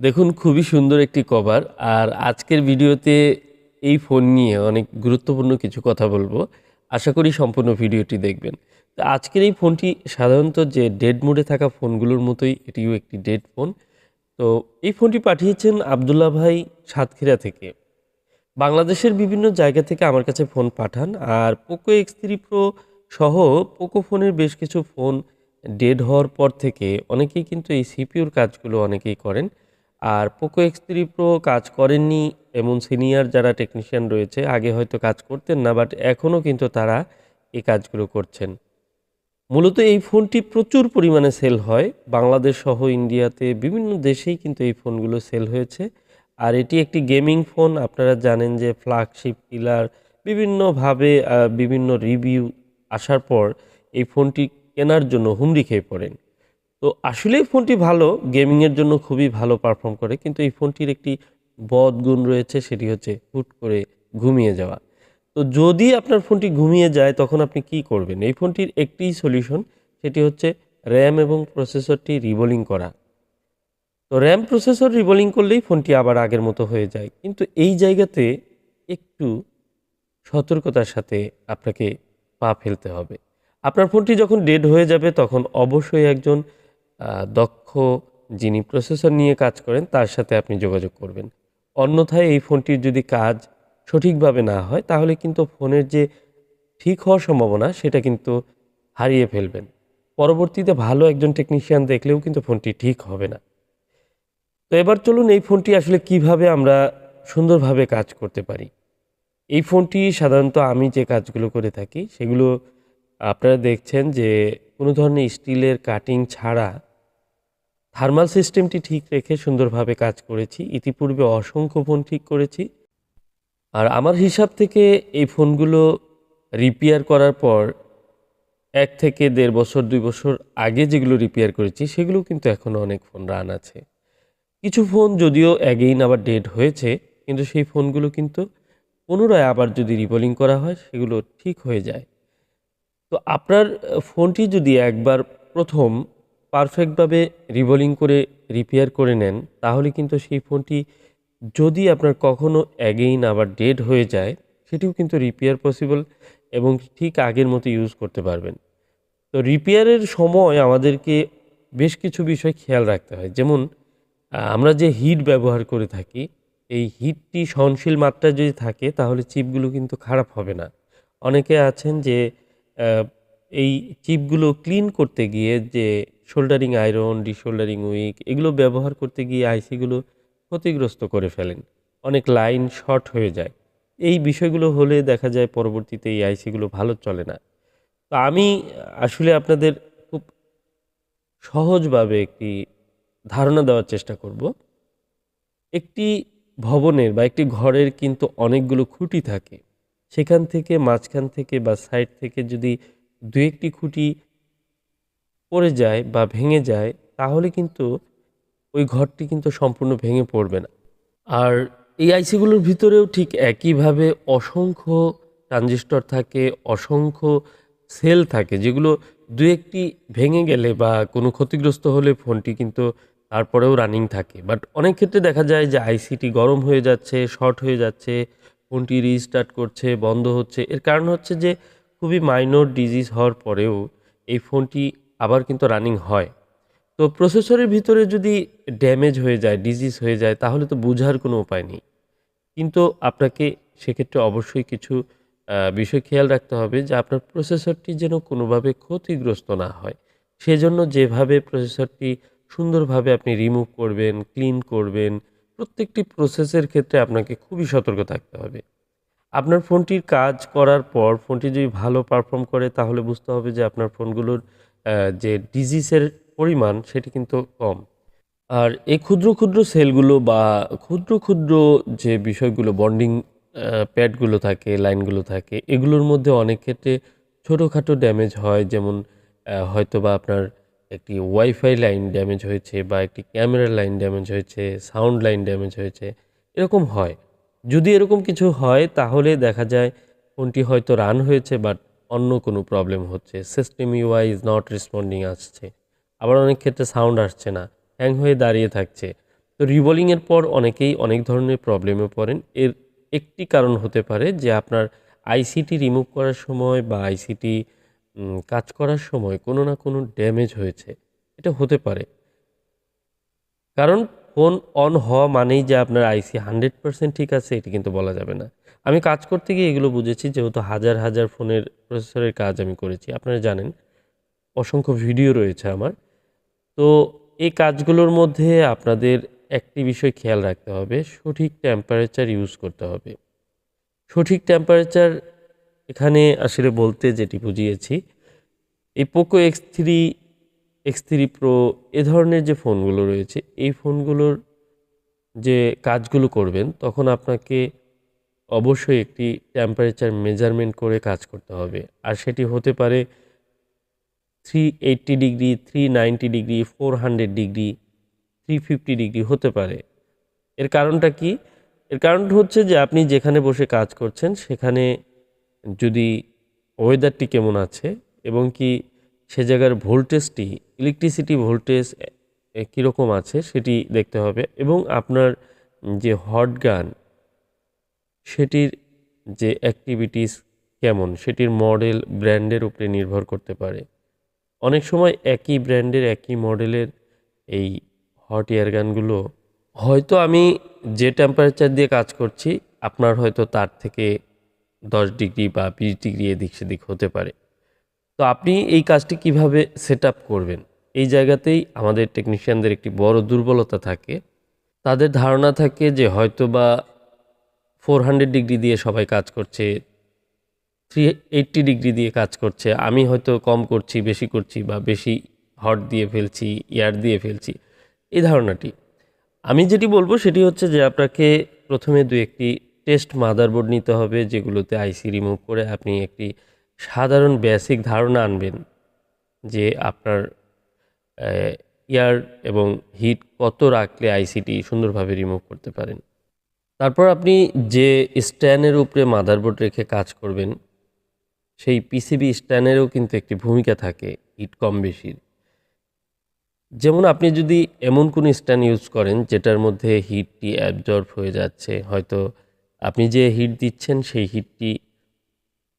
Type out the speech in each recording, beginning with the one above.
দেখুন খুবই সুন্দর একটি কভার। আর আজকের ভিডিওতে এই ফোন নিয়ে অনেক গুরুত্বপূর্ণ কিছু কথা বলবো। আশা করি সম্পূর্ণ ভিডিওটি দেখবেন। তো আজকের এই ফোনটি সাধারণত যে ডেড মোডে থাকা ফোনগুলোর মতোই এটিও একটি ডেড ফোন। তো এই ফোনটি পাঠিয়েছেন আব্দুল্লাহ ভাই সাতক্ষীরা থেকে। বাংলাদেশের বিভিন্ন জায়গা থেকে আমার কাছে ফোন পাঠান। আর পোকো X3 Pro সহ পোকো ফোনের বেশ কিছু ফোন ডেড হওয়ার পর থেকে অনেকেই কিন্তু এই সিপিইউর কাজগুলো অনেকেই করেন। আর পোকো X3 Pro কাজ করেননি এমন সিনিয়র যারা টেকনিশিয়ান রয়েছে, আগে হয়তো কাজ করতেন না, বাট এখনও কিন্তু তারা এই কাজগুলো করছেন। মূলত এই ফোনটি প্রচুর পরিমাণে সেল হয়। বাংলাদেশ সহ ইন্ডিয়াতে বিভিন্ন দেশেই কিন্তু এই ফোনগুলো সেল হয়েছে। আর এটি একটি গেমিং ফোন। আপনারা জানেন যে ফ্ল্যাগশিপ কিলার বিভিন্নভাবে বিভিন্ন রিভিউ আসার পর এই ফোনটি কেনার জন্য হুমড়ি খেয়ে পড়েন। তো আসলেই ফোনটি ভালো, গেমিংয়ের জন্য খুবই ভালো পারফর্ম করে। কিন্তু এই ফোনটির একটি বদ গুণ রয়েছে, সেটি হচ্ছে হুট করে ঘুমিয়ে যাওয়া। তো যদি আপনার ফোনটি ঘুমিয়ে যায় তখন আপনি কি করবেন? এই ফোনটির একটিই সলিউশন, সেটি হচ্ছে র্যাম এবং প্রসেসরটি রিবোলিং করা। তো র্যাম প্রসেসর রিবোলিং করলেই ফোনটি আবার আগের মতো হয়ে যায়। কিন্তু এই জায়গাতে একটু সতর্কতার সাথে আপনাকে পা ফেলতে হবে। আপনার ফোনটি যখন ডেড হয়ে যাবে তখন অবশ্যই একজন দক্ষ যিনি প্রসেসর নিয়ে কাজ করেন তার সাথে আপনি যোগাযোগ করবেন। অন্যথায় এই ফোনটির যদি কাজ সঠিকভাবে না হয় তাহলে কিন্তু ফোনের যে ঠিক হওয়ার সম্ভাবনা সেটা কিন্তু হারিয়ে ফেলবেন। পরবর্তীতে ভালো একজন টেকনিশিয়ান দেখলেও কিন্তু ফোনটি ঠিক হবে না। তো এবার চলুন এই ফোনটি আসলে কিভাবে আমরা সুন্দরভাবে কাজ করতে পারি। এই ফোনটি সাধারণত আমি যে কাজগুলো করে থাকি সেগুলো আপনারা দেখছেন যে কোনো ধরনের স্টিলের কাটিং ছাড়া থার্মাল সিস্টেমটি ঠিক রেখে সুন্দরভাবে কাজ করেছি। ইতিপূর্বে অসংখ্য ফোন ঠিক করেছি। আর আমার হিসাব থেকে এই ফোনগুলো রিপেয়ার করার পর ১ থেকে ১.৫ বছর ২ বছর আগে যেগুলো রিপেয়ার করেছি সেগুলো কিন্তু এখনও অনেক ফোন রান আছে। কিছু ফোন যদিও অ্যাগেইন আবার ডেড হয়েছে, কিন্তু সেই ফোনগুলো কিন্তু পুনরায় আবার যদি রিবোলিং করা হয় সেগুলো ঠিক হয়ে যায়। তো আপনার ফোনটি যদি একবার প্রথম পারফেক্টভাবে রিবোলিং করে রিপেয়ার করে নেন তাহলে কিন্তু সেই ফোনটি যদি আপনার কখনো অ্যাগেইন আবার ডেড হয়ে যায় সেটিও কিন্তু রিপেয়ার পসিবল এবং ঠিক আগের মতো ইউজ করতে পারবেন। তো রিপেয়ারের সময় আমাদেরকে বেশ কিছু বিষয় খেয়াল রাখতে হয়। যেমন আমরা যে হিট ব্যবহার করে থাকি, এই হিটটি সহনশীল মাত্রায় যদি থাকে তাহলে চিপগুলো কিন্তু খারাপ হবে না। অনেকে আছেন যে আ এই চিপগুলো ক্লিন করতে গিয়ে যে সোল্ডারিং আয়রন, ডিসোল্ডারিং উইক এগুলো ব্যবহার করতে গিয়ে আইসিগুলো ক্ষতিগ্রস্ত করে ফেলেন। অনেক লাইন শর্ট হয়ে যায়। এই বিষয়গুলো হলে দেখা যায় পরবর্তীতে এই আইসিগুলো ভালো চলে না। তো আমি আসলে আপনাদের খুব সহজভাবে একটি ধারণা দেওয়ার চেষ্টা করব। একটি ভবনের বা একটি ঘরের কিন্তু অনেকগুলো খুঁটি থাকে। সেখান থেকে মাঝখান থেকে বা সাইড থেকে যদি ২-১ টি খুঁটি পড়ে যায় বা ভেঙে যায় তাহলে কিন্তু ওই ঘরটি কিন্তু সম্পূর্ণ ভেঙে পড়বে না। আর এই আইসিগুলোর ভিতরেও ঠিক একইভাবে অসংখ্য ট্রানজিস্টর থাকে, অসংখ্য সেল থাকে যেগুলো ২-১ টি ভেঙে গেলে বা কোনো ক্ষতিগ্রস্ত হলে ফোনটি কিন্তু তারপরেও রানিং থাকে। বাট অনেক ক্ষেত্রে দেখা যায় যে আইসিটি গরম হয়ে যাচ্ছে, শর্ট হয়ে যাচ্ছে, ফোনটি রিস্টার্ট করছে, বন্ধ হচ্ছে। এর কারণ হচ্ছে যে খুবই মাইনর ডিজিজ হওয়ার পরেও এই ফোনটি আবার কিন্তু রানিং হয়। তো প্রসেসরের ভিতরে যদি ড্যামেজ হয়ে যায়, ডিজিজ হয়ে যায় তাহলে তো বুঝার কোনো উপায় নেই। কিন্তু আপনাকে সেক্ষেত্রে অবশ্যই কিছু বিষয় খেয়াল রাখতে হবে যে আপনার প্রসেসরটি যেন কোনোভাবে ক্ষতিগ্রস্ত না হয়। সেজন্য যেভাবে প্রসেসরটি সুন্দরভাবে আপনি রিমুভ করবেন, ক্লিন করবেন, প্রত্যেকটি প্রসেসের ক্ষেত্রে আপনাকে খুবই সতর্ক থাকতে হবে। আপনার ফোনটির কাজ করার পর ফোনটি যদি ভালো পারফর্ম করে তাহলে বুঝতে হবে যে আপনার ফোনগুলোর যে ডিজিজের পরিমাণ সেটি কিন্তু কম। আর এই ক্ষুদ্র, ক্ষুদ্র সেলগুলো বা ক্ষুদ্র, ক্ষুদ্র যে বিষয়গুলো বন্ডিং প্যাডগুলো থাকে, লাইনগুলো থাকে, এগুলোর মধ্যে অনেক ক্ষেত্রে ছোটোখাটো ড্যামেজ হয়। যেমন হয়তোবা আপনার একটি ওয়াইফাই লাইন ড্যামেজ হয়েছে বা একটি ক্যামেরার লাইন ড্যামেজ হয়েছে, সাউন্ড লাইন ড্যামেজ হয়েছে, এরকম হয়। যদি এরকম কিছু হয় তাহলে দেখা যায় ফোনটি হয়তো রান হয়েছে বাট অন্য কোনো প্রবলেম হচ্ছে। System UI is not responding আসছে। আবার অনেক ক্ষেত্রে সাউন্ড আসছে না, হ্যাং হয়ে দাঁড়িয়ে থাকছে। তো রিবোলিংয়ের পর অনেকেই অনেক ধরনের প্রবলেমে পড়েন। এর একটি কারণ হতে পারে যে আপনার আইসিটি রিমুভ করার সময় বা আইসিটি কাজ করার সময় কোনো না কোনো ড্যামেজ হয়েছে। এটা হতে পারে, কারণ ফোন অন হওয়া মানেই যে আপনার আইসি 100% ঠিক আছে এটি কিন্তু বলা যাবে না। আমি কাজ করতে গিয়ে এগুলো বুঝেছি, যেহেতু হাজার হাজার ফোনের প্রসেসরের কাজ আমি করেছি, আপনারা জানেন অসংখ্য ভিডিও রয়েছে আমার। তো এই কাজগুলোর মধ্যে আপনাদের একটি বিষয় খেয়াল রাখতে হবে, সঠিক টেম্পারেচার ইউজ করতে হবে। সঠিক টেম্পারেচার এখানে আসলে বলতে যেটি বুঝিয়েছি, এই পোকো এক্স থ্রি প্রো এ ধরনের যে ফোনগুলো রয়েছে, এই ফোনগুলোর যে কাজগুলো করবেন তখন আপনাকে অবশ্যই একটি টেম্পারেচার মেজারমেন্ট করে কাজ করতে হবে। আর সেটি হতে পারে 380 ডিগ্রি, 390 ডিগ্রি, 400 ডিগ্রি, 350 ডিগ্রি হতে পারে। এর কারণটা কি? এর কারণটা হচ্ছে যে আপনি যেখানে বসে কাজ করছেন সেখানে যদি ওয়েদারটি কেমন আছে এবং কি সে জায়গার ভোল্টেজটি, ইলেকট্রিসিটি ভোল্টেজ কীরকম আছে সেটি দেখতে হবে, এবং আপনার যে হট গান সেটির যে অ্যাক্টিভিটিস কেমন সেটির মডেল ব্র্যান্ডের উপরে নির্ভর করতে পারে। অনেক সময় একই ব্র্যান্ডের একই মডেলের এই হট এয়ার গানগুলো হয়তো আমি যে টেম্পারেচার দিয়ে কাজ করছি আপনার হয়তো তার থেকে 10 ডিগ্রি বা 20 ডিগ্রি এদিক সেদিক হতে পারে। তো আপনি এই কাজটি কিভাবে সেট আপ করবেন, এই জায়গাতেই আমাদের টেকনিশিয়ানদের একটি বড় দুর্বলতা থাকে। তাদের ধারণা থাকে যে হয়তো বা 400 ডিগ্রি দিয়ে সবাই কাজ করছে, 380 ডিগ্রি দিয়ে কাজ করছে, আমি হয়তো কম করছি, বেশি করছি, বা বেশি হট দিয়ে ফেলছি, এয়ার দিয়ে ফেলছি, এই ধারণাটি। আমি যেটি বলবো সেটি হচ্ছে যে আপনাকে প্রথমে একটি টেস্ট মাদারবোর্ড নিতে হবে, যেগুলোতে আইসি রিমুভ করে আপনি একটি সাধারণ বেসিক ধারণা আনবেন যে আপনার এয়ার এবং হিট কত রাখলে আইসিটি সুন্দরভাবে রিমুভ করতে পারেন। তারপর আপনি যে স্ট্যান্ডের উপরে মাদারবোর্ড রেখে কাজ করবেন সেই পিসিবি স্ট্যান্ডেরও কিন্তু একটি ভূমিকা থাকে হিট কম বেশির। যেমন আপনি যদি এমন কোনো স্ট্যান্ড ইউজ করেন যেটার মধ্যে হিটটি অ্যাবজর্ব হয়ে যাচ্ছে, হয়তো আপনি যে হিট দিচ্ছেন সেই হিটটি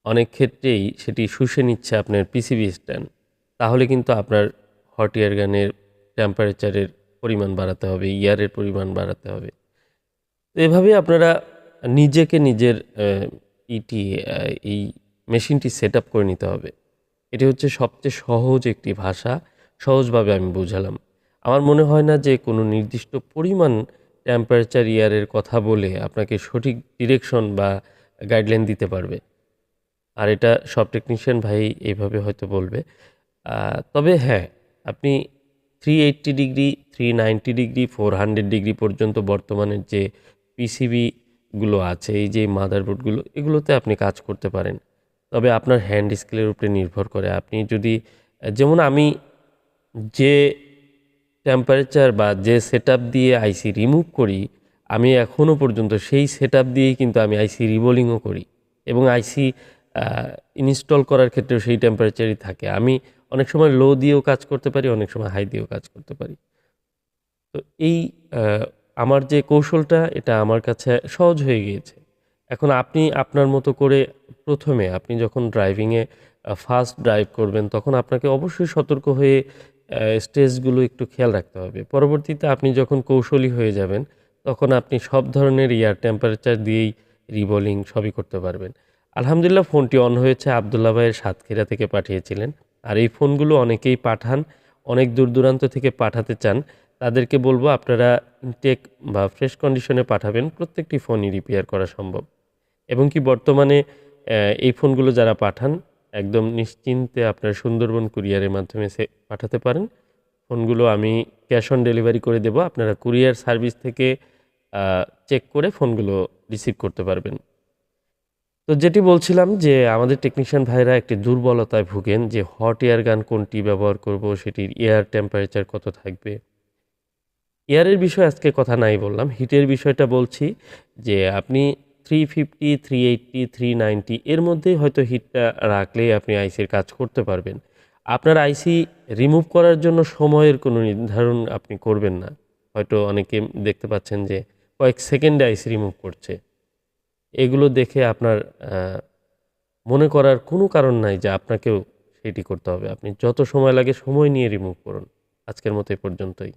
অনেক ক্ষেত্রেই সেটি শুষে নিচ্ছে আপনার পিসিবি স্ট্যান্ড, তাহলে কিন্তু আপনার হট এয়ার গানের টেম্পারেচারের পরিমাণ বাড়াতে হবে, ইয়ারের পরিমাণ বাড়াতে হবে। তো এভাবে আপনারা নিজেকে নিজের এই মেশিনটি সেট আপ করে নিতে হবে। এটি হচ্ছে সবচেয়ে সহজ একটি ভাষা, সহজভাবে আমি বোঝালাম। আমার মনে হয় না যে কোনো নির্দিষ্ট পরিমাণ টেম্পারেচার ইয়ারের কথা বলে আপনাকে সঠিক ডিরেকশন বা গাইডলাইন দিতে পারবে। আর এটা সব টেকনিশিয়ান ভাই এইভাবে হয়তো বলবে। তবে হ্যাঁ, আপনি 380 ডিগ্রি, 390 ডিগ্রি, 400 ডিগ্রি পর্যন্ত বর্তমানের যে পিসিবিগুলো আছে, এই যে মাদারবোর্ডগুলো, এগুলোতে আপনি কাজ করতে পারেন। তবে আপনার হ্যান্ড স্কিলের উপরে নির্ভর করে। আপনি যদি যেমন আমি যে টেম্পারেচার বা যে সেটআপ দিয়ে আইসি রিমুভ করি, আমি এখনও পর্যন্ত সেই সেটআপ দিয়েই কিন্তু আমি আইসি রিবোলিংও করি, এবং আইসি ইনস্টল করার ক্ষেত্রেও সেই টেম্পারেচারই থাকে। আমি অনেক সময় লো দিয়েও কাজ করতে পারি, অনেক সময় হাই দিয়েও কাজ করতে পারি। তো এই আমার যে কৌশলটা, এটা আমার কাছে সহজ হয়ে গিয়েছে। এখন আপনি আপনার মতো করে প্রথমে আপনি যখন ড্রাইভিংয়ে ফাস্ট ড্রাইভ করবেন তখন আপনাকে অবশ্যই সতর্ক হয়ে স্টেজগুলো একটু খেয়াল রাখতে হবে। পরবর্তীতে আপনি যখন কৌশলী হয়ে যাবেন তখন আপনি সব ধরনের এয়ার টেম্পারেচার দিয়েই রিবোলিং সবই করতে পারবেন। আলহামদুলিল্লাহ, ফোনটি অন হয়েছে। আবদুল্লাহ ভাইয়ের সাতক্ষীরা থেকে পাঠিয়েছিলেন। আর এই ফোনগুলো অনেকেই পাঠান, অনেক দূর দূরান্ত থেকে পাঠাতে চান। তাদেরকে বলবো আপনারা ইনটেক বা ফ্রেশ কন্ডিশনে পাঠাবেন, প্রত্যেকটি ফোনই রিপেয়ার করা সম্ভব। এবং কি বর্তমানে এই ফোনগুলো যারা পাঠান একদম নিশ্চিন্তে আপনার সুন্দরবন কুরিয়ারের মাধ্যমে পাঠাতে পারেন। ফোনগুলো আমি ক্যাশ অন ডেলিভারি করে দেব, আপনারা কুরিয়ার সার্ভিস থেকে চেক করে ফোনগুলো রিসিভ করতে পারবেন। তো যেটি বলছিলাম যে আমাদের টেকনিশিয়ান ভাইরা একটি দুর্বলতায় ভুগেন যে হট এয়ার গান কোনটি ব্যবহার করব, সেটির এয়ার টেম্পারেচার কত থাকবে। এয়ারের বিষয়ে আজকে কথা নাই বললাম, হিটের বিষয়টা বলছি যে আপনি 350, 380, 390 এর মধ্যেই হয়তো হিটটা রাখলেই আপনি আইসির কাজ করতে পারবেন। আপনার আইসি রিমুভ করার জন্য সময়ের কোনো নির্ধারণ আপনি করবেন না। হয়তো অনেকে দেখতে পাচ্ছেন যে কয়েক সেকেন্ডে আইসি রিমুভ করছে। এগুলো দেখে আপনার মনে করার কোনো কারণ নাই যে আপনাকেও সেটি করতে হবে। আপনি যত সময় লাগে সময় নিয়ে রিমুভ করুন। আজকের মতো এ পর্যন্তই।